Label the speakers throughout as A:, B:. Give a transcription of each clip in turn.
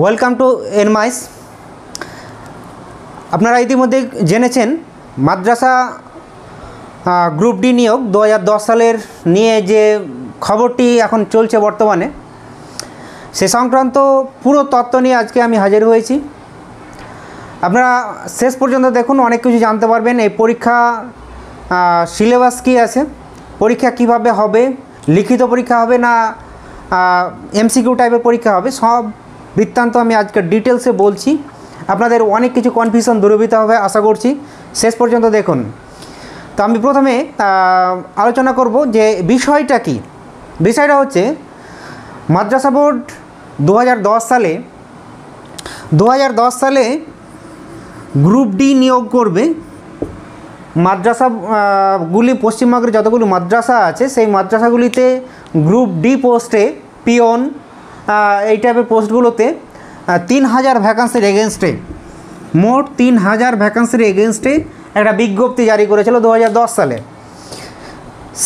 A: Welcome to এনমাইস। আপনারা ইতিমধ্যে জেনেছেন মাদ্রাসা গ্রুপ ডি নিয়োগ 2010 সালের নিয়ে যে খবরটি এখন চলছে বর্তমানে, সে সংক্রান্ত পুরো তত্ত্ব নিয়ে আজকে আমি হাজির হয়েছি। আপনারা শেষ পর্যন্ত দেখুন, অনেক কিছু জানতে পারবেন। এই পরীক্ষা সিলেবাস কী আছে, পরীক্ষা কিভাবে হবে, লিখিত পরীক্ষা হবে না এমসিকিউ টাইপের পরীক্ষা হবে, সব বৃত্তান্ত আমি আজকে ডিটেলসে বলছি। আপনাদের অনেক কিছু কনফিউশন দূরীভূত হবে আশা করছি, শেষ পর্যন্ত দেখুন। তো আমি প্রথমে আলোচনা করব যে বিষয়টা কি। বিষয়টা হচ্ছে মাদ্রাসা বোর্ড 2010 সালে গ্রুপ ডি নিয়োগ করবে। মাদ্রাসাগুলি, পশ্চিমবঙ্গের যতগুলো মাদ্রাসা আছে সেই মাদ্রাসাগুলিতে গ্রুপ ডি পোস্টে, পিওন এই টাইপের পোস্টগুলোতে 3000 ভ্যাকান্সির এগেনস্টে, মোট 3000 ভ্যাকান্সির এগেনস্টে একটা বিজ্ঞপ্তি জারি করেছিল 2010 সালে।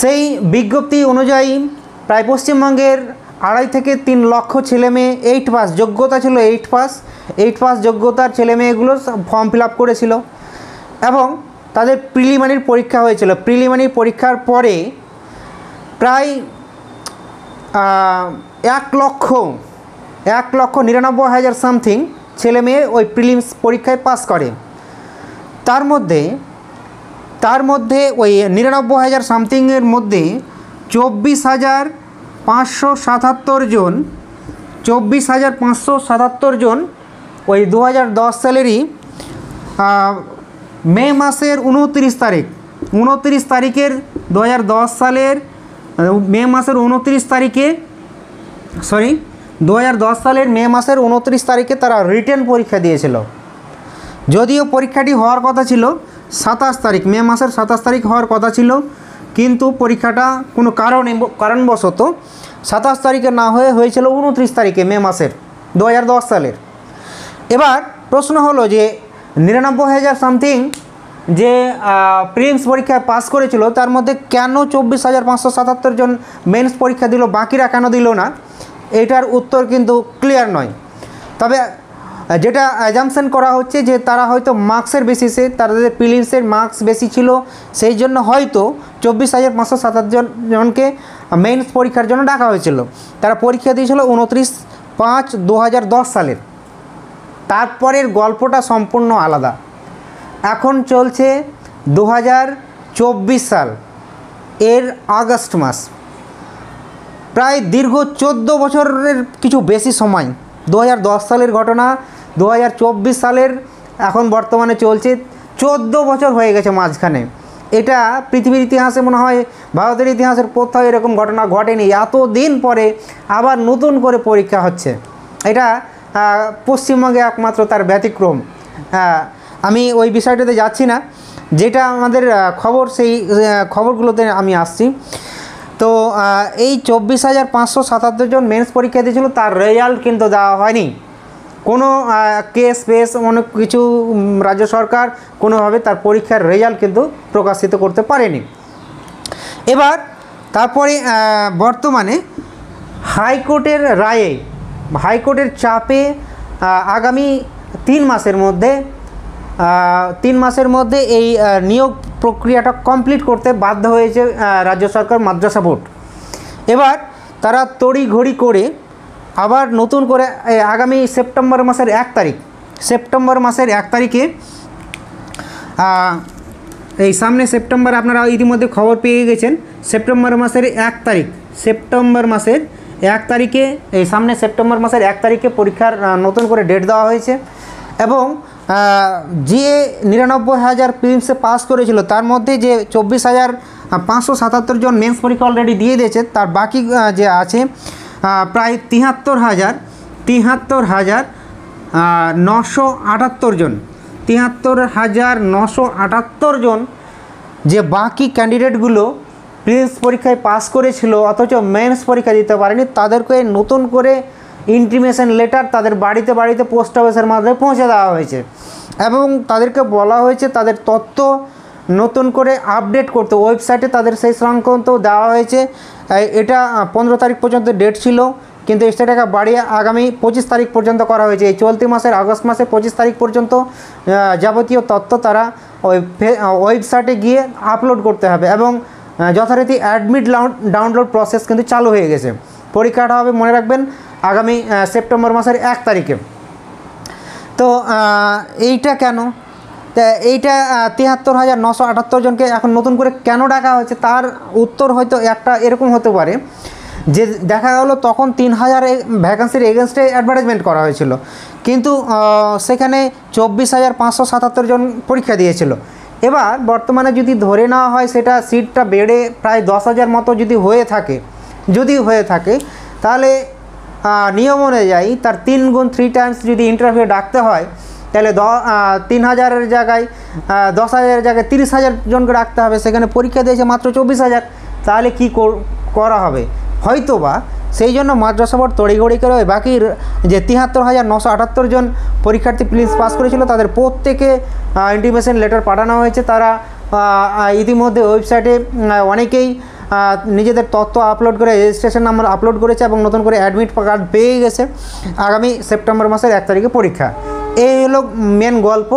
A: সেই বিজ্ঞপ্তি অনুযায়ী প্রায় পশ্চিমবঙ্গের 2.5 থেকে 3 লক্ষ ছেলেমেয়ে 8 পাস, যোগ্যতা ছিল 8 পাস যোগ্যতার ছেলেমেয়েগুলো ফর্ম ফিল আপ করেছিল এবং তাদের প্রিলিমিনারি পরীক্ষা হয়েছিল। প্রিলিমিনারি পরীক্ষার পরে প্রায় 1,99,000 সামথিং ছেলে মেয়ে ওই প্রিলিমস পরীক্ষায় পাস করে। তার মধ্যে ওই 99,000 সামথিংয়ের মধ্যে 24,577 জন ওই 2010 সালেরই মে মাসের 29 তারিখের 2010 সালের মে মাসের 29 তারিখে তারা রিটেন পরীক্ষা দিয়েছিল। যদিও পরীক্ষাটি হওয়ার কথা ছিল 27 তারিখ, মে মাসের 27 তারিখ হওয়ার কথা ছিল, কিন্তু পরীক্ষাটা কোনো কারণবশত 27 তারিখে না হয়েছিল 29 তারিখে মে মাসের 2010 সালের। এবার প্রশ্ন হলো যে 99,000 সামথিং যে প্রিলিমস পরীক্ষায় পাস করেছিল, তার মধ্যে কেন 24,577 জন মেন্স পরীক্ষা দিল, বাকিরা কেন দিল না? এটার উত্তর কিন্তু ক্লিয়ার নয়। তবে যেটা অ্যাজাম্পশন করা হচ্ছে যে তারা হয়তো মার্কসের বেসিসে, তাদের প্রিলিমসের মার্কস বেশি ছিল, সেই জন্য হয়তো 24,577 জনকে মেন্স পরীক্ষার জন্য ডাকা হয়েছিল। তারা পরীক্ষা দিয়েছিল 29/5/2010 সালের। তারপরের গল্পটা সম্পূর্ণ আলাদা। এখন চলছে 2024 সাল, এর আগস্ট মাস। প্রায় দীর্ঘ 14 বছরের কিছু বেশি সময়, 2010 সালের ঘটনা 2024 সালের এখন বর্তমানে চলছে, 14 বছর হয়ে গেছে মাঝখানে। এটা পৃথিবীর ইতিহাসে মনে হয়, ভারতের ইতিহাসের কোথাও এরকম ঘটনা ঘটেনি। এতদিন পরে আবার নতুন করে পরীক্ষা হচ্ছে, এটা পশ্চিমবঙ্গে একমাত্র তার ব্যতিক্রম। আমি ওই বিষয়টাতে যাচ্ছি না, যেটা আমাদের খবর সেই খবরগুলোতে আমি আসছি। তো এই 24,577 জন মেন্স পরীক্ষা দিয়েছিল, তার রেজাল্ট কিন্তু দেওয়া হয়নি। কোনো কেস অনেক কিছু রাজ্য সরকার কোনোভাবে তার পরীক্ষার রেজাল্ট কিন্তু প্রকাশিত করতে পারেনি। এবার তারপরে বর্তমানে হাইকোর্টের চাপে আগামী 3 মাসের মধ্যে এই নিয়োগ প্রক্রিয়াটা কমপ্লিট করতে বাধ্য হয়েছে রাজ্য সরকার, মাদ্রাসা বোর্ড। এবার তারা তড়িঘড়ি করে আবার নতুন করে আগামী সেপ্টেম্বর মাসের 1 তারিখে এই সামনে সেপ্টেম্বর, আপনারা ইতিমধ্যে খবর পেয়ে গেছেন, সেপ্টেম্বর মাসের 1 তারিখে এই সামনে সেপ্টেম্বর মাসের 1 তারিখে পরীক্ষার নতুন করে ডেট দেওয়া হয়েছে। এবং যে 99,000 প্রিলিমসে পাস করেছিল, তার মধ্যে যে 24,577 জন মেন্স পরীক্ষা অলরেডি দিয়ে দিয়েছে, তার বাকি যে আছে প্রায় 73,978 জন যে বাকি ক্যান্ডিডেটগুলো প্রিলিমস পরীক্ষায় পাস করেছিল অথচ মেন্স পরীক্ষা দিতে পারেনি, তাদেরকে নতুন করে ইন্টিমেশন লেটার তাদের বাড়িতে পোস্ট অফিসের মাধ্যমে পৌঁছে দেওয়া হয়েছে এবং তাদেরকে বলা হয়েছে তাদের তথ্য নতুন করে আপডেট করতে, ওয়েবসাইটে তাদের সেই সংক্রান্ত দেওয়া হয়েছে। এটা 15 তারিখ পর্যন্ত ডেট ছিল, কিন্তু এক্সট্রা টাকা বাড়িয়ে আগামী 25 তারিখ পর্যন্ত করা হয়েছে। এই চলতি মাসের আগস্ট মাসের 25 তারিখ পর্যন্ত যাবতীয় তথ্য তারা ওই ওয়েবসাইটে গিয়ে আপলোড করতে হবে এবং যথারীতি অ্যাডমিট ডাউনলোড প্রসেস কিন্তু চালু হয়ে গেছে। পরীক্ষাটা হবে মনে রাখবেন আগামী সেপ্টেম্বর মাসের 1 তারিখে। তো এইটা কেন, তা এইটা 73,978 জনকে এখন নতুন করে কেন ডাকা হয়েছে তার উত্তর হয়তো একটা এরকম হতে পারে যে দেখা গেল তখন 3,000 ভ্যাকান্সির এগেনস্টে অ্যাডভার্টাইজমেন্ট করা হয়েছিল, কিন্তু সেখানে 24,577 জন পরীক্ষা দিয়েছিল। এবার বর্তমানে যদি ধরে নেওয়া হয় সেটা সিটটা বেড়ে প্রায় 10,000 মতো যদি হয়ে থাকে তাহলে নিয়ম অনুযায়ী তার 3 গুণ 3 টাইমস যদি ইন্টারভিউ ডাকতে হয় তাহলে 3,000-এর জায়গায় 10,000-এর জায়গায় 30,000 জনকে রাখতে হবে। সেখানে পরীক্ষা দিয়েছে মাত্র 24,000, তাহলে কি করা হবে? হয়তো বা সেই জন্য মাদ্রাসা বোর্ড তড়িঘড়ি করে বাকি যে 73,978 জন পরীক্ষার্থী প্রিলিমস পাস করেছিল তাদের প্রত্যেকে ইন্টিমেশন লেটার পাঠানো হয়েছে। তারা ইতিমধ্যে ওয়েবসাইটে অনেকেই নিজেদের তথ্য আপলোড করে রেজিস্ট্রেশন নাম্বার আপলোড করেছে এবং নতুন করে অ্যাডমিট কার্ড পেয়ে গেছে। আগামী সেপ্টেম্বর মাসের 1 তারিখে পরীক্ষা। এই হলো মেন গল্প।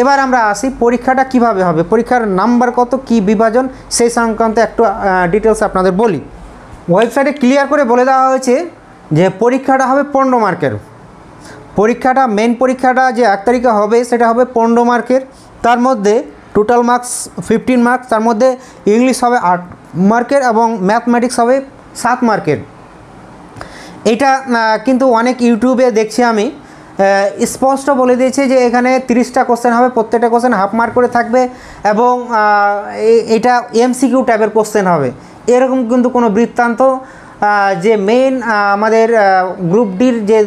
A: এবার আমরা আসি পরীক্ষাটা কিভাবে হবে, পরীক্ষার নাম্বার কত, কি বিভাজন, সেই সংক্রান্ত একটু ডিটেলস আপনাদের বলি। ওয়েবসাইটে ক্লিয়ার করে বলে দেওয়া হয়েছে যে পরীক্ষাটা হবে 15 মার্কের। পরীক্ষাটা মেন পরীক্ষাটা যে 1 তারিখে হবে সেটা হবে 15 মার্কের। তার মধ্যে টোটাল মার্কস 15 মার্কস, তার মধ্যে ইংলিশ হবে 8 মার্কের এবং ম্যাথমেটিক্স হবে 7 মার্কের। এটা কিন্তু অনেক ইউটিউবে দেখছি আমি স্পষ্ট বলে দিয়েছে যে এখানে 30টা কোশ্চেন হবে, প্রত্যেকটা কোশ্চেন হাফ মার্ক করে থাকবে এবং এটা এমসিকিউ টাইপের কোশ্চেন হবে। এরকম কিন্তু কোনো বৃত্তান্ত যে মেইন আমাদের গ্রুপ ডির যে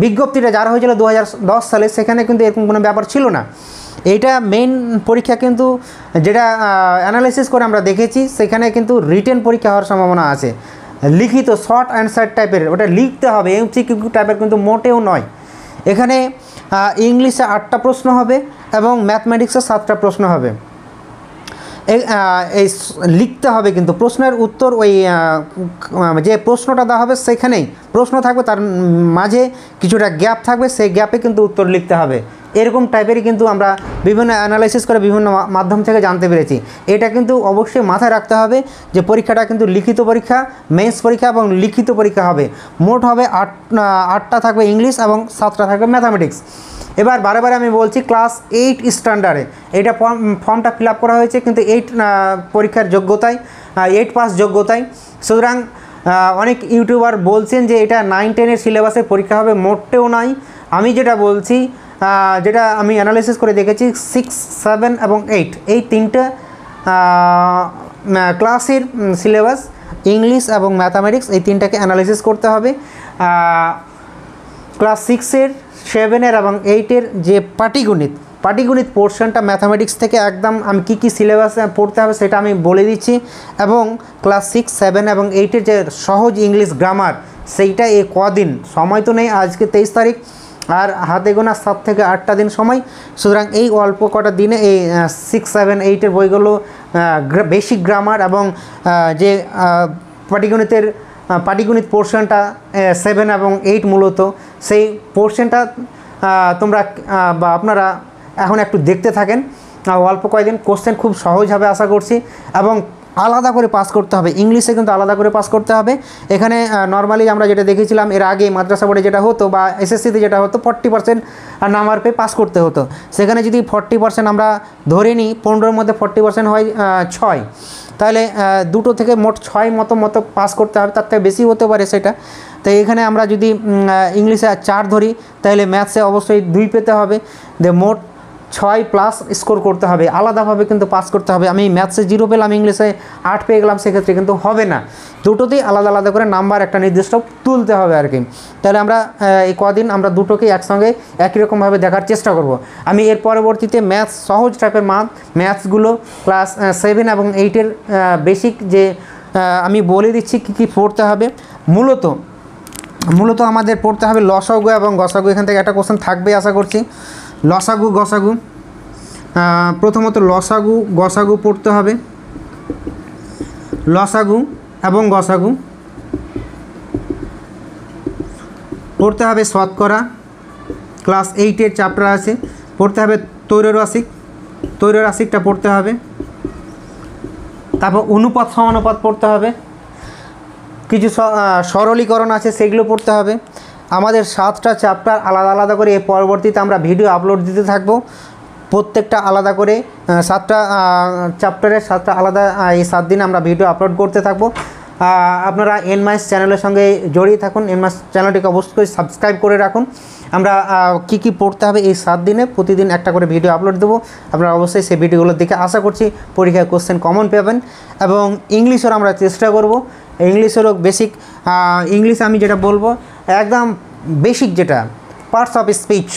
A: বিজ্ঞপ্তিটা যারা হয়েছিল 2010 সালে সেখানে কিন্তু এরকম কোনো ব্যাপার ছিল না। এইটা মেইন পরীক্ষা কিন্তু যেটা অ্যানালাইসিস করে আমরা দেখেছি সেখানে কিন্তু রিটেন পরীক্ষা হওয়ার সম্ভাবনা আছে। লিখিত শর্ট অ্যান্সার টাইপের ওটা লিখতে হবে, এমসিকিউ টাইপের কিন্তু মোটেও নয়। এখানে ইংলিশে 8টা প্রশ্ন হবে এবং ম্যাথমেটিক্সে 7টা প্রশ্ন হবে। এই লিখতে হবে কিন্তু প্রশ্নের উত্তর ওই যে প্রশ্নটা দেওয়া হবে সেখানেই প্রশ্ন থাকবে, তার মাঝে কিছুটা গ্যাপ থাকবে, সেই গ্যাপে কিন্তু উত্তর লিখতে হবে। এরকম টাইপেরই কিন্তু আমরা বিভিন্ন অ্যানালাইসিস করে বিভিন্ন মাধ্যম থেকে জানতে পেরেছি। এটা কিন্তু অবশ্যই মাথায় রাখতে হবে যে পরীক্ষাটা কিন্তু লিখিত পরীক্ষা, মেন্স পরীক্ষা এবং লিখিত পরীক্ষা হবে। মোট হবে 8টা থাকবে ইংলিশ এবং 7টা থাকবে ম্যাথামেটিক্স। এবার বারে বারে আমি বলছি ক্লাস 8 স্ট্যান্ডার্ডে এইটা ফর্মটা ফিল আপ করা হয়েছে কিন্তু 8 পরীক্ষার যোগ্যতায় 8 পাস যোগ্যতায়। সুতরাং অনেক ইউটিউবার বলছেন যে এটা 9-10-এর সিলেবাসের পরীক্ষা হবে, মোটেও নাই। আমি যেটা বলছি যেটা আমি অ্যানালাইসিস করে দেখেছি 6, 7 এবং 8 এই 3টে ক্লাসের সিলেবাস ইংলিশ এবং ম্যাথামেটিক্স এই 3টাকে অ্যানালাইসিস করতে হবে। ক্লাস 6-এর 7-এর এবং 8-এর যে পাটিগণিত পোর্শনটা ম্যাথামেটিক্স থেকে একদম আমি কী সিলেবাস পড়তে হবে সেটা আমি বলে দিচ্ছি এবং ক্লাস 6, 7 এবং 8-এর যে সহজ ইংলিশ গ্রামার সেইটা এই কদিন সময় তো নেই, আজকে 23 তারিখ আর হাতে গোনা 7 থেকে 8টা দিন সময়। সুতরাং এই অল্প কটা দিনে এই 6, 7, 8-এর বইগুলো বেসিক গ্রামার এবং যে পাটিগণিত পোর্শনটা 7 এবং 8 মূলত সেই পোর্শনটা তোমরা বা আপনারা এখন একটু দেখতে থাকেন। অল্প কয়েকদিন কোশ্চেন খুব সহজ হবে আশা করছি এবং আলাদা করে পাস করতে হবে। ইংলিশে কিন্তু আলাদা করে পাস করতে হবে। এখানে নর্মালি আমরা যেটা দেখেছিলাম এর আগে মাদ্রাসা বোর্ডে যেটা হতো বা এসএসসিতে যেটা হতো 40% নাম্বার পেয়ে পাস করতে হতো। সেখানে যদি 40% আমরা ধরে নিই, 15-এর মধ্যে 40% হয় 6, তাহলে 2 থেকে মোট 6 মতো পাস করতে হবে, তার থেকে বেশি হতে পারে সেটা। তো এখানে আমরা যদি ইংলিশে 4 ধরি তাহলে ম্যাথসে অবশ্যই 2 পেতে হবে, মোট 6+ স্কোর করতে হবে, আলাদাভাবে কিন্তু পাস করতে হবে। আমি ম্যাথসে 0 পেলাম, ইংলিশে 8 পেয়ে গেলাম, সেক্ষেত্রে কিন্তু হবে না। দুটোতেই আলাদা করে নাম্বার একটা নির্দিষ্ট তুলতে হবে আর কি। তাহলে আমরা এই কদিন আমরা দুটোকেই একসঙ্গে একই রকমভাবে দেখার চেষ্টা করব। আমি এর পরবর্তীতে ম্যাথস সহজ টাইপের ম্যাথসগুলো ক্লাস 7 এবং 8-এর বেসিক যে আমি বলে দিচ্ছি কী পড়তে হবে। মূলত আমাদের পড়তে হবে লসাগু এবং গসাগু। এখান থেকে একটা কোশ্চেন থাকবে আশা করছি। লসাগু গসাগু, প্রথমত লসাগু গসাগু পড়তে হবে। লসাগু এবং গসাগু পড়তে হবে শতকরা, ক্লাস 8-এর চ্যাপ্টার আছে। পড়তে হবে তৈররাশিকটা পড়তে হবে। তারপর অনুপাত সমানুপাত পড়তে হবে। কিছু সরলীকরণ আছে, সেগুলো পড়তে হবে। আমাদের 7টা চ্যাপ্টার আলাদা আলাদা করে পরবর্তীতে আমরা ভিডিও আপলোড দিতে থাকবো। প্রত্যেকটা আলাদা করে 7টা চ্যাপ্টারের 7টা আলাদা এই 7 দিন আমরা ভিডিও আপলোড করতে থাকবো। আপনারা এনমাইস চ্যানেলের সঙ্গে জড়িয়ে থাকুন। এনমাইস চ্যানেলটিকে অবশ্যই সাবস্ক্রাইব করে রাখুন। আমরা কি পড়তে হবে এই 7 দিনে প্রতিদিন একটা করে ভিডিও আপলোড দেবো। আপনারা অবশ্যই সেই ভিডিওগুলোর দিকে আশা করছি পরীক্ষায় কোশ্চেন কমন পাবেন। এবং ইংলিশেরও আমরা চেষ্টা করব। ইংলিশেরও বেসিক ইংলিশ আমি যেটা বলবো একদম বেসিক, যেটা parts of speech,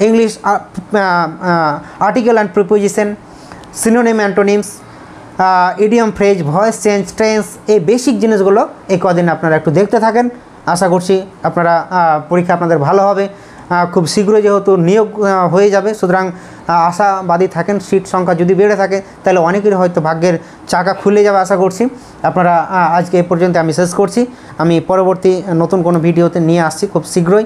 A: English article and preposition, synonym antonyms, idiom phrase, voice change, tense, এই বেসিক জিনিসগুলো এই কদিন আপনারা একটু দেখতে থাকেন। আশা করছি আপনারা পরীক্ষা আপনাদের ভালো হবে। খুব শীঘ্রই যেহেতু নিয়োগ হয়ে যাবে, সুতরাং আশাবাদী থাকেন। সিট সংখ্যা যদি বেড়ে থাকে তাহলে অনেকেরই হয়তো ভাগ্যের চাকা খুলে যাবে আশা করছি। আপনারা আজকে এ পর্যন্ত আমি শেষ করছি। আমি পরবর্তী নতুন কোনো ভিডিওতে নিয়ে আসছি খুব শীঘ্রই।